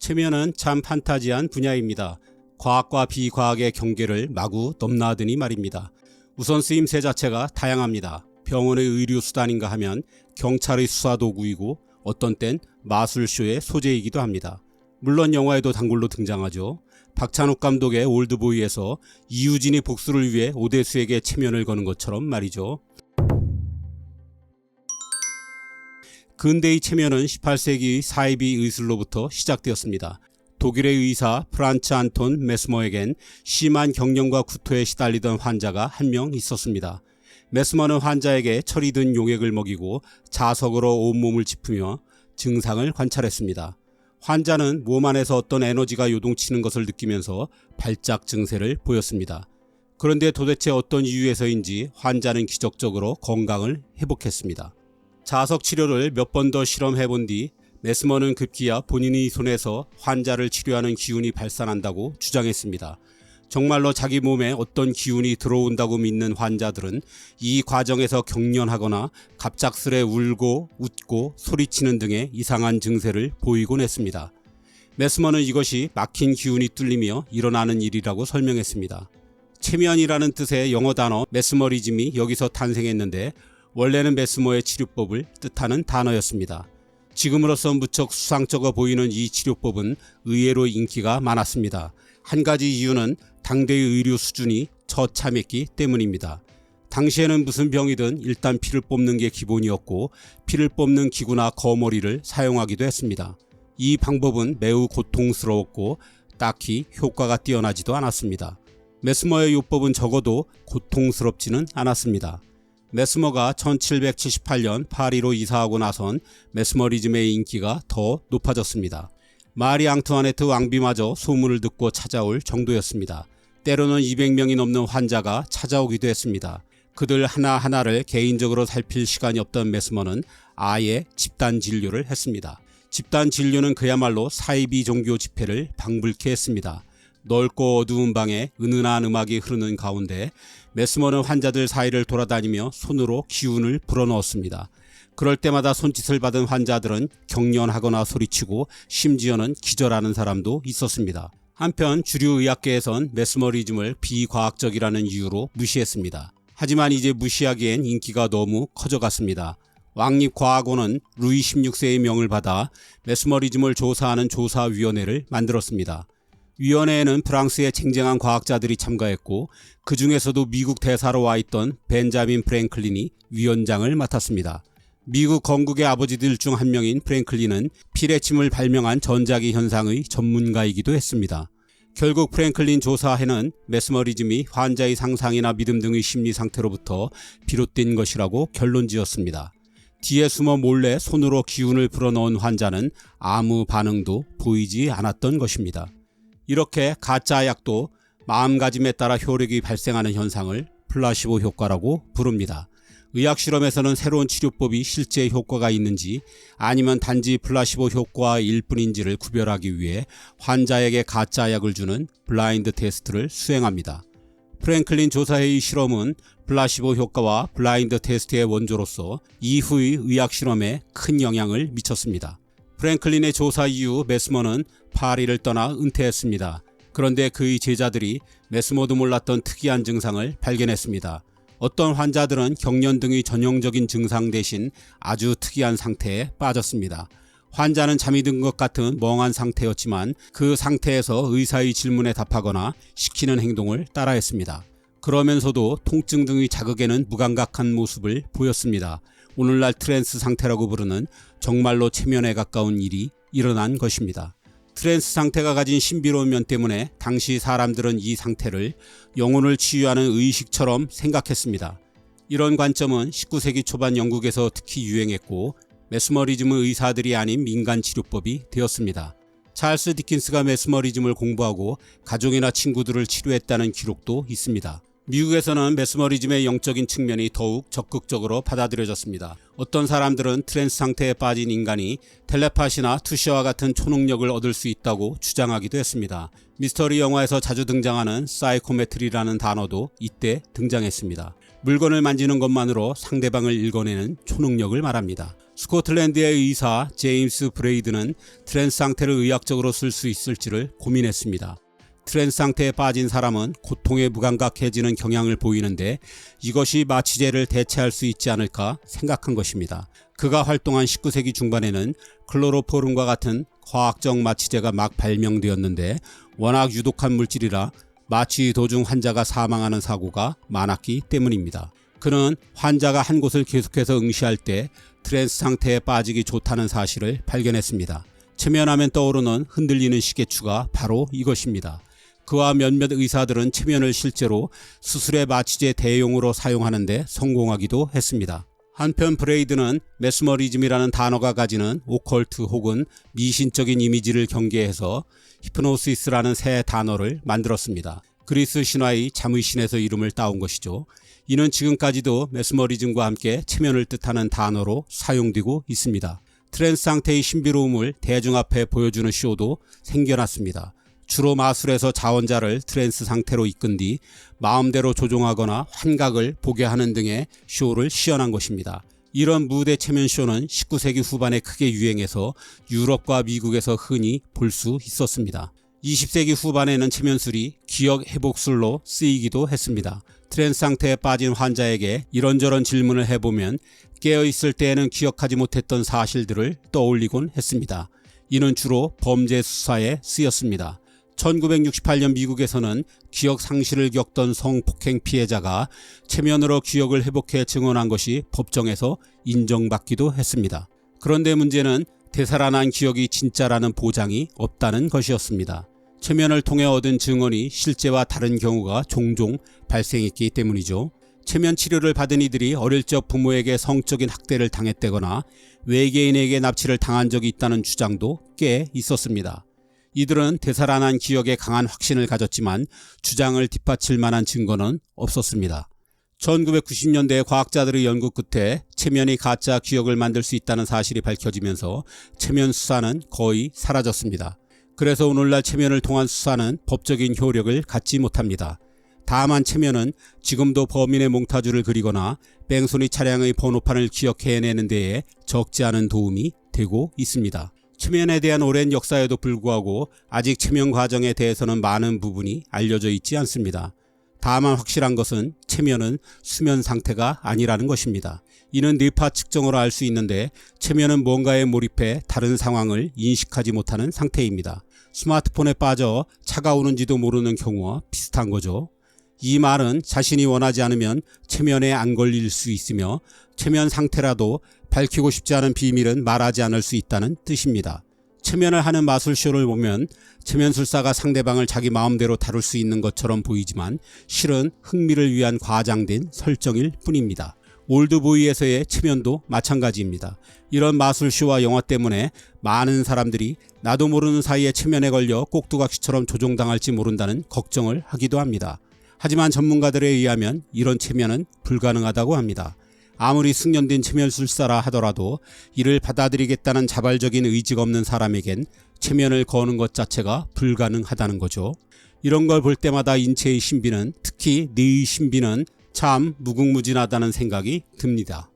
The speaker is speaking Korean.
최면은 참 판타지한 분야입니다. 과학과 비과학의 경계를 마구 넘나드니 말입니다. 우선 쓰임새 자체가 다양합니다. 병원의 의료수단인가 하면 경찰의 수사도구이고 어떤 땐 마술쇼의 소재이기도 합니다. 물론 영화에도 단골로 등장하죠. 박찬욱 감독의 올드보이에서 이유진이 복수를 위해 오대수에게 체면을 거는 것처럼 말이죠. 근대의 체면은 18세기의 사이비 의술로부터 시작되었습니다. 독일의 의사 프란츠 안톤 메스머에겐 심한 경련과 구토에 시달리던 환자가 한 명 있었습니다. 메스머는 환자에게 철이 든 용액을 먹이고 자석으로 온몸을 짚으며 증상을 관찰했습니다. 환자는 몸 안에서 어떤 에너지가 요동치는 것을 느끼면서 발작 증세를 보였습니다. 그런데 도대체 어떤 이유에서인지 환자는 기적적으로 건강을 회복했습니다. 자석 치료를 몇 번 더 실험해본 뒤 메스머는 급기야 본인의 손에서 환자를 치료하는 기운이 발산한다고 주장했습니다. 정말로 자기 몸에 어떤 기운이 들어온다고 믿는 환자들은 이 과정에서 경련하거나 갑작스레 울고 웃고 소리치는 등의 이상한 증세를 보이곤 했습니다. 메스머는 이것이 막힌 기운이 뚫리며 일어나는 일이라고 설명했습니다. 체면이라는 뜻의 영어 단어 메스머리즘이 여기서 탄생했는데 원래는 메스머의 치료법을 뜻하는 단어였습니다. 지금으로선 무척 수상쩍어 보이는 이 치료법은 의외로 인기가 많았습니다. 한 가지 이유는 당대의 의료 수준이 처참했기 때문입니다. 당시에는 무슨 병이든 일단 피를 뽑는 게 기본이었고 피를 뽑는 기구나 거머리를 사용하기도 했습니다. 이 방법은 매우 고통스러웠고 딱히 효과가 뛰어나지도 않았습니다. 메스머의 요법은 적어도 고통스럽지는 않았습니다. 메스머가 1778년 파리로 이사하고 나선 메스머리즘의 인기가 더 높아졌습니다. 마리 앙투아네트 왕비마저 소문을 듣고 찾아올 정도였습니다. 때로는 200명이 넘는 환자가 찾아오기도 했습니다. 그들 하나하나를 개인적으로 살필 시간이 없던 메스머는 아예 집단 진료를 했습니다. 집단 진료는 그야말로 사이비 종교 집회를 방불케 했습니다. 넓고 어두운 방에 은은한 음악이 흐르는 가운데 메스머는 환자들 사이를 돌아다니며 손으로 기운을 불어넣었습니다. 그럴 때마다 손짓을 받은 환자들은 경련하거나 소리치고 심지어는 기절하는 사람도 있었습니다. 한편 주류 의학계에선 메스머리즘을 비과학적이라는 이유로 무시했습니다. 하지만 이제 무시하기엔 인기가 너무 커져갔습니다. 왕립과학원은 루이 16세의 명을 받아 메스머리즘을 조사하는 조사위원회를 만들었습니다. 위원회에는 프랑스의 쟁쟁한 과학자들이 참가했고 그 중에서도 미국 대사로 와 있던 벤자민 프랭클린이 위원장을 맡았습니다. 미국 건국의 아버지들 중 한 명인 프랭클린은 피레침을 발명한 전자기 현상의 전문가이기도 했습니다. 결국 프랭클린 조사에는 메스머리즘이 환자의 상상이나 믿음 등의 심리 상태로부터 비롯된 것이라고 결론지었습니다. 뒤에 숨어 몰래 손으로 기운을 불어넣은 환자는 아무 반응도 보이지 않았던 것입니다. 이렇게 가짜 약도 마음가짐에 따라 효력이 발생하는 현상을 플라시보 효과라고 부릅니다. 의학 실험에서는 새로운 치료법이 실제 효과가 있는지 아니면 단지 플라시보 효과일 뿐인지를 구별하기 위해 환자에게 가짜 약을 주는 블라인드 테스트를 수행합니다. 프랭클린 조사회의 실험은 플라시보 효과와 블라인드 테스트의 원조로서 이후의 의학 실험에 큰 영향을 미쳤습니다. 프랭클린의 조사 이후 메스머는 파리를 떠나 은퇴했습니다. 그런데 그의 제자들이 메스머도 몰랐던 특이한 증상을 발견했습니다. 어떤 환자들은 경련 등의 전형적인 증상 대신 아주 특이한 상태에 빠졌습니다. 환자는 잠이 든 것 같은 멍한 상태였지만 그 상태에서 의사의 질문에 답하거나 시키는 행동을 따라했습니다. 그러면서도 통증 등의 자극에는 무감각한 모습을 보였습니다. 오늘날 트랜스 상태라고 부르는 정말로 체면에 가까운 일이 일어난 것입니다. 트랜스 상태가 가진 신비로운 면 때문에 당시 사람들은 이 상태를 영혼을 치유하는 의식처럼 생각했습니다. 이런 관점은 19세기 초반 영국에서 특히 유행했고 메스머리즘은 의사들이 아닌 민간 치료법이 되었습니다. 찰스 디킨스가 메스머리즘을 공부하고 가족이나 친구들을 치료했다는 기록도 있습니다. 미국에서는 메스머리즘의 영적인 측면이 더욱 적극적으로 받아들여졌습니다. 어떤 사람들은 트랜스 상태에 빠진 인간이 텔레파시나 투시와 같은 초능력을 얻을 수 있다고 주장하기도 했습니다. 미스터리 영화에서 자주 등장하는 사이코메트리라는 단어도 이때 등장했습니다. 물건을 만지는 것만으로 상대방을 읽어내는 초능력을 말합니다. 스코틀랜드의 의사 제임스 브레이드는 트랜스 상태를 의학적으로 쓸 수 있을지를 고민했습니다. 트랜스 상태에 빠진 사람은 고통에 무감각해지는 경향을 보이는데 이것이 마취제를 대체할 수 있지 않을까 생각한 것입니다. 그가 활동한 19세기 중반에는 클로로포름과 같은 화학적 마취제가 막 발명되었는데 워낙 유독한 물질이라 마취 도중 환자가 사망하는 사고가 많았기 때문입니다. 그는 환자가 한 곳을 계속해서 응시할 때 트랜스 상태에 빠지기 좋다는 사실을 발견했습니다. 체면하면 떠오르는 흔들리는 시계추가 바로 이것입니다. 그와 몇몇 의사들은 체면을 실제로 수술의 마취제 대용으로 사용하는데 성공하기도 했습니다. 한편 브레이드는 메스머리즘이라는 단어가 가지는 오컬트 혹은 미신적인 이미지를 경계해서 히프노시스라는 새 단어를 만들었습니다. 그리스 신화의 잠의 신에서 이름을 따온 것이죠. 이는 지금까지도 메스머리즘과 함께 체면을 뜻하는 단어로 사용되고 있습니다. 트랜스 상태의 신비로움을 대중 앞에 보여주는 쇼도 생겨났습니다. 주로 마술에서 자원자를 트랜스 상태로 이끈 뒤 마음대로 조종하거나 환각을 보게 하는 등의 쇼를 시연한 것입니다. 이런 무대 체면 쇼는 19세기 후반에 크게 유행해서 유럽과 미국에서 흔히 볼 수 있었습니다. 20세기 후반에는 체면술이 기억 회복술로 쓰이기도 했습니다. 트랜스 상태에 빠진 환자에게 이런저런 질문을 해보면 깨어있을 때에는 기억하지 못했던 사실들을 떠올리곤 했습니다. 이는 주로 범죄 수사에 쓰였습니다. 1968년 미국에서는 기억 상실을 겪던 성폭행 피해자가 체면으로 기억을 회복해 증언한 것이 법정에서 인정받기도 했습니다. 그런데 문제는 되살아난 기억이 진짜라는 보장이 없다는 것이었습니다. 체면을 통해 얻은 증언이 실제와 다른 경우가 종종 발생했기 때문이죠. 체면 치료를 받은 이들이 어릴 적 부모에게 성적인 학대를 당했다거나 외계인에게 납치를 당한 적이 있다는 주장도 꽤 있었습니다. 이들은 되살아난 기억에 강한 확신을 가졌지만 주장을 뒷받칠 만한 증거는 없었습니다. 1990년대 과학자들의 연구 끝에 체면이 가짜 기억을 만들 수 있다는 사실이 밝혀지면서 체면 수사는 거의 사라졌습니다. 그래서 오늘날 체면을 통한 수사는 법적인 효력을 갖지 못합니다. 다만 체면은 지금도 범인의 몽타주를 그리거나 뺑소니 차량의 번호판을 기억해내는 데에 적지 않은 도움이 되고 있습니다. 체면에 대한 오랜 역사에도 불구하고 아직 체면 과정에 대해서는 많은 부분이 알려져 있지 않습니다. 다만 확실한 것은 체면은 수면 상태가 아니라는 것입니다. 이는 뇌파 측정으로 알 수 있는데 체면은 뭔가에 몰입해 다른 상황을 인식하지 못하는 상태입니다. 스마트폰에 빠져 차가우는지도 모르는 경우와 비슷한 거죠. 이 말은 자신이 원하지 않으면 체면에 안 걸릴 수 있으며 체면 상태라도 밝히고 싶지 않은 비밀은 말하지 않을 수 있다는 뜻입니다. 체면을 하는 마술쇼를 보면 체면술사가 상대방을 자기 마음대로 다룰 수 있는 것처럼 보이지만 실은 흥미를 위한 과장된 설정일 뿐입니다. 올드보이에서의 체면도 마찬가지입니다. 이런 마술쇼와 영화 때문에 많은 사람들이 나도 모르는 사이에 체면에 걸려 꼭두각시처럼 조종당할지 모른다는 걱정을 하기도 합니다. 하지만 전문가들에 의하면 이런 체면은 불가능하다고 합니다. 아무리 숙련된 체면술사라 하더라도 이를 받아들이겠다는 자발적인 의지가 없는 사람에겐 체면을 거는 것 자체가 불가능하다는 거죠. 이런 걸 볼 때마다 인체의 신비는, 특히 뇌의 신비는 참 무궁무진하다는 생각이 듭니다.